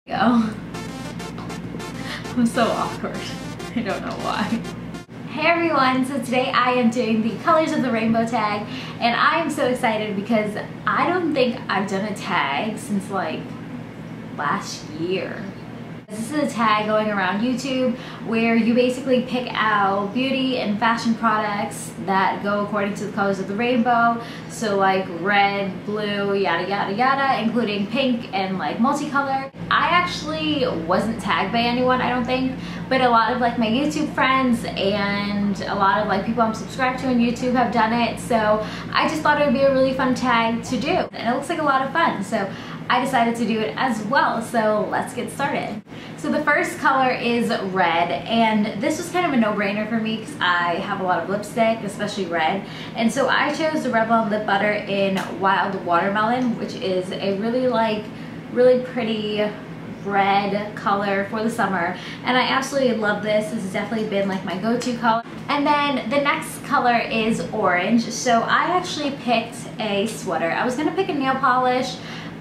Go. I'm so awkward. I don't know why. Hey everyone, so today I am doing the Colors of the Rainbow tag, and I am so excited because I don't think I've done a tag since like last year. This is a tag going around YouTube where you basically pick out beauty and fashion products that go according to the colors of the rainbow. So like red, blue, yada yada yada, including pink and like multicolor. I actually wasn't tagged by anyone, I don't think, but a lot of like my YouTube friends and a lot of like people I'm subscribed to on YouTube have done it. So I just thought it would be a really fun tag to do, and it looks like a lot of fun. So I decided to do it as well, so let's get started. So the first color is red, and this was kind of a no-brainer for me because I have a lot of lipstick, especially red, and so I chose the Revlon Lip Butter in Wild Watermelon, which is a really pretty red color for the summer, and I absolutely love this. This has definitely been like my go-to color. And then the next color is orange. So I actually picked a sweater. I was gonna pick a nail polish,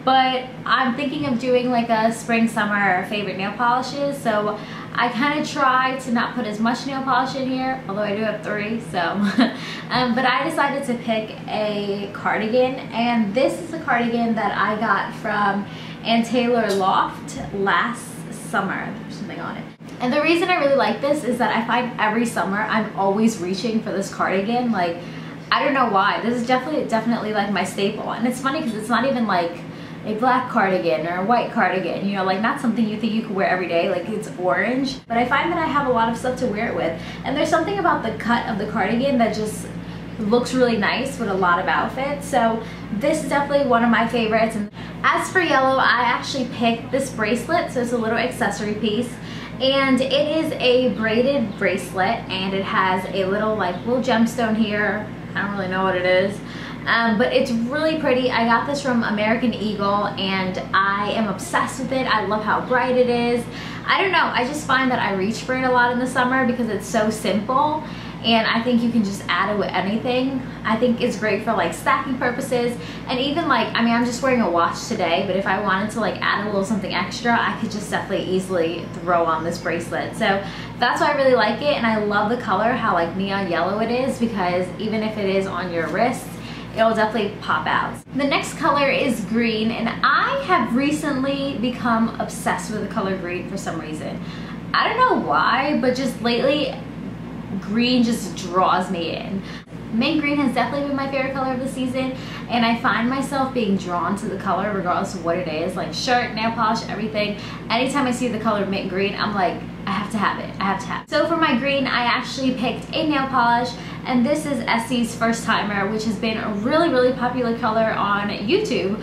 but I'm thinking of doing like a spring summer favorite nail polishes, so I kind of try to not put as much nail polish in here, although I do have 3, so but I decided to pick a cardigan, and this is a cardigan that I got from Ann Taylor Loft last summer. There's something on it. And the reason I really like this is that I find every summer I'm always reaching for this cardigan. Like, I don't know why. This is definitely like my staple, and it's funny because it's not even like a black cardigan or a white cardigan, you know, like not something you think you could wear every day, like it's orange. But I find that I have a lot of stuff to wear it with, and there's something about the cut of the cardigan that just looks really nice with a lot of outfits. So this is definitely one of my favorites. And as for yellow, I actually picked this bracelet, so it's a little accessory piece, and it is a braided bracelet, and it has a little gemstone here. I don't really know what it is. But it's really pretty. I got this from American Eagle, and I am obsessed with it. I love how bright it is. I don't know, I just find that I reach for it a lot in the summer because it's so simple, and I think you can just add it with anything. I think it's great for like stacking purposes, and even like, I mean, I'm just wearing a watch today, but if I wanted to like add a little something extra, I could just definitely easily throw on this bracelet. So that's why I really like it, and I love the color, how like neon yellow it is, because even if it is on your wrist, it'll definitely pop out. The next color is green, and I have recently become obsessed with the color green for some reason. I don't know why, but just lately, green just draws me in. Mint green has definitely been my favorite color of the season, and I find myself being drawn to the color regardless of what it is, like shirt, nail polish, everything. Anytime I see the color mint green, I'm like, I have to have it, I have to have it. So for my green, I actually picked a nail polish, and this is Essie's First Timer, which has been a really popular color on YouTube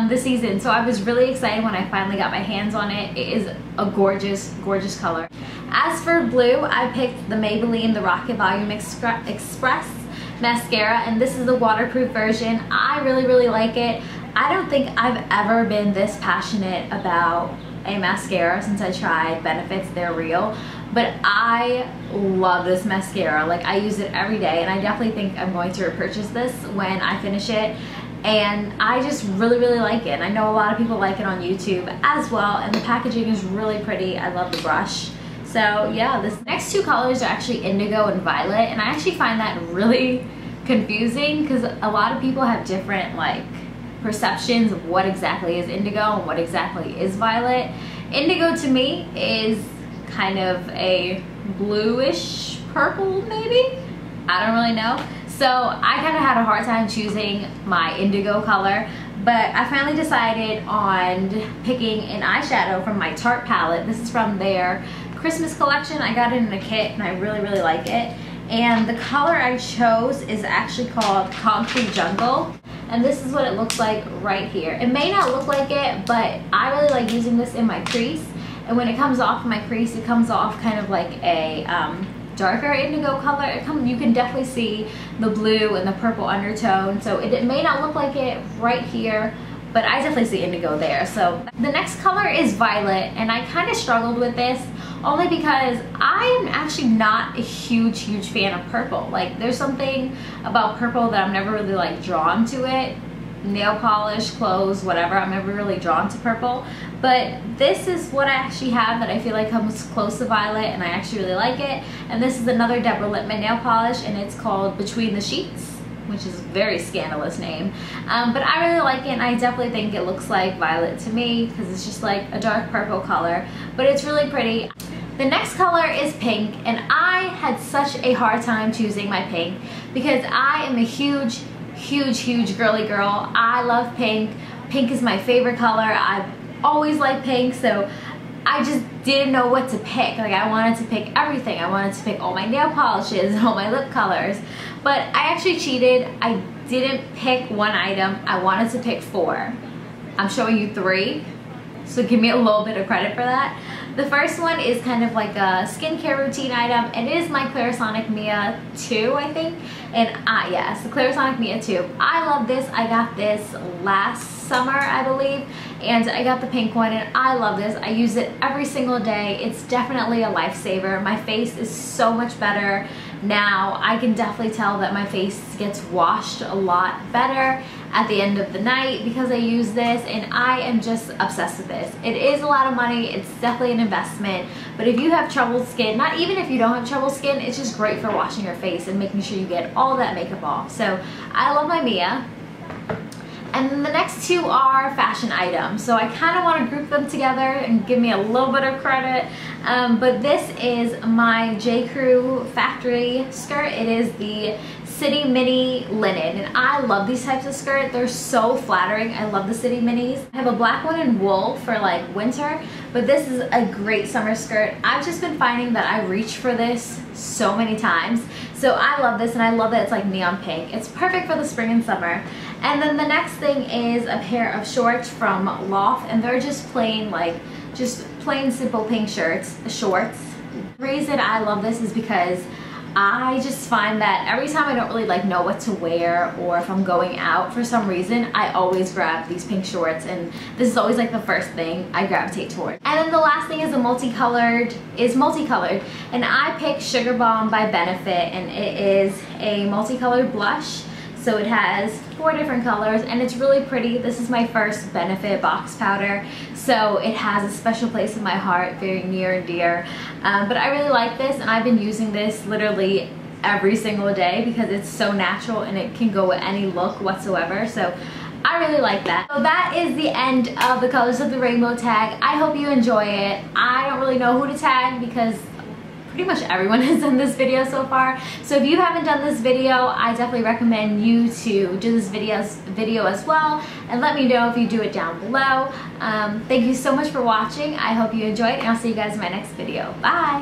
this season. So I was really excited when I finally got my hands on it. It is a gorgeous color. As for blue, I picked the Maybelline The Rocket Volume Express mascara, and this is the waterproof version. I really like it. I don't think I've ever been this passionate about a mascara since I tried Benefit's They're Real, but I love this mascara. Like, I use it every day, and I definitely think I'm going to repurchase this when I finish it, and I just really like it. And I know a lot of people like it on YouTube as well, and the packaging is really pretty. I love the brush. So yeah, this next 2 colors are actually indigo and violet, and I actually find that really confusing because a lot of people have different like perceptions of what exactly is indigo and what exactly is violet. Indigo to me is kind of a bluish purple, maybe? I don't really know. So I kind of had a hard time choosing my indigo color, but I finally decided on picking an eyeshadow from my Tarte palette. This is from their Christmas collection. I got it in a kit, and I really like it. And the color I chose is actually called Concrete Jungle, and this is what it looks like right here. It may not look like it, but I really like using this in my crease, and when it comes off my crease, it comes off kind of like a darker indigo color. You can definitely see the blue and the purple undertone, so it may not look like it right here, but I definitely see indigo there. So the next color is violet, and I kind of struggled with this only because I am actually not a huge fan of purple. Like, there's something about purple that I'm never really like drawn to it. nail polish, clothes, whatever. I'm never really drawn to purple, but this is what I actually have that I feel like comes close to violet, and I actually really like it. And this is another Deborah Lippmann nail polish, and it's called Between the Sheets, which is a very scandalous name. But I really like it, and I definitely think it looks like violet to me because it's just like a dark purple color, but it's really pretty. The next color is pink, and I had such a hard time choosing my pink because I am a huge girly girl. I love pink. Pink is my favorite color. I've always liked pink, so I just didn't know what to pick. Like, I wanted to pick everything. I wanted to pick all my nail polishes and all my lip colors, but I actually cheated. I didn't pick one item. I wanted to pick 4. I'm showing you 3, so give me a little bit of credit for that. The first one is kind of like a skincare routine item, and it is my Clarisonic Mia 2, I think. And yes, the Clarisonic Mia 2. I love this. I got this last summer, I believe, and I got the pink one, and I love this. I use it every single day. It's definitely a lifesaver. My face is so much better now. I can definitely tell that my face gets washed a lot better at the end of the night because I use this, and I am just obsessed with this. It is a lot of money. It's definitely an investment, but if you have troubled skin, not even if you don't have troubled skin, it's just great for washing your face and making sure you get all that makeup off. So I love my Mia. And then the next 2 are fashion items, so I kind of want to group them together and give me a little bit of credit. But this is my J. Crew factory skirt. It is the City Mini linen, and I love these types of skirts. They're so flattering. I love the City Minis. I have a black one in wool for like winter, but this is a great summer skirt. I've just been finding that I reach for this so many times, so I love this, and I love that it's like neon pink. It's perfect for the spring and summer. And then the next thing is a pair of shorts from Loft, and they're just plain, like, just plain simple pink shorts. The reason I love this is because I just find that every time I don't really like know what to wear, or if I'm going out for some reason, I always grab these pink shorts, and this is always like the first thing I gravitate toward. And then the last thing is multicolored, and I picked Sugar Bomb by Benefit, and it is a multicolored blush. So it has 4 different colors, and it's really pretty. This is my first Benefit box powder, so it has a special place in my heart, very near and dear. But I really like this, and I've been using this literally every single day because it's so natural and it can go with any look whatsoever. So I really like that. So that is the end of the Colors of the Rainbow tag. I hope you enjoy it. I don't really know who to tag because pretty much everyone has done this video so far. So if you haven't done this video, I definitely recommend you to do this video as well, and let me know if you do it down below. Thank you so much for watching. I hope you enjoyed, and I'll see you guys in my next video. Bye!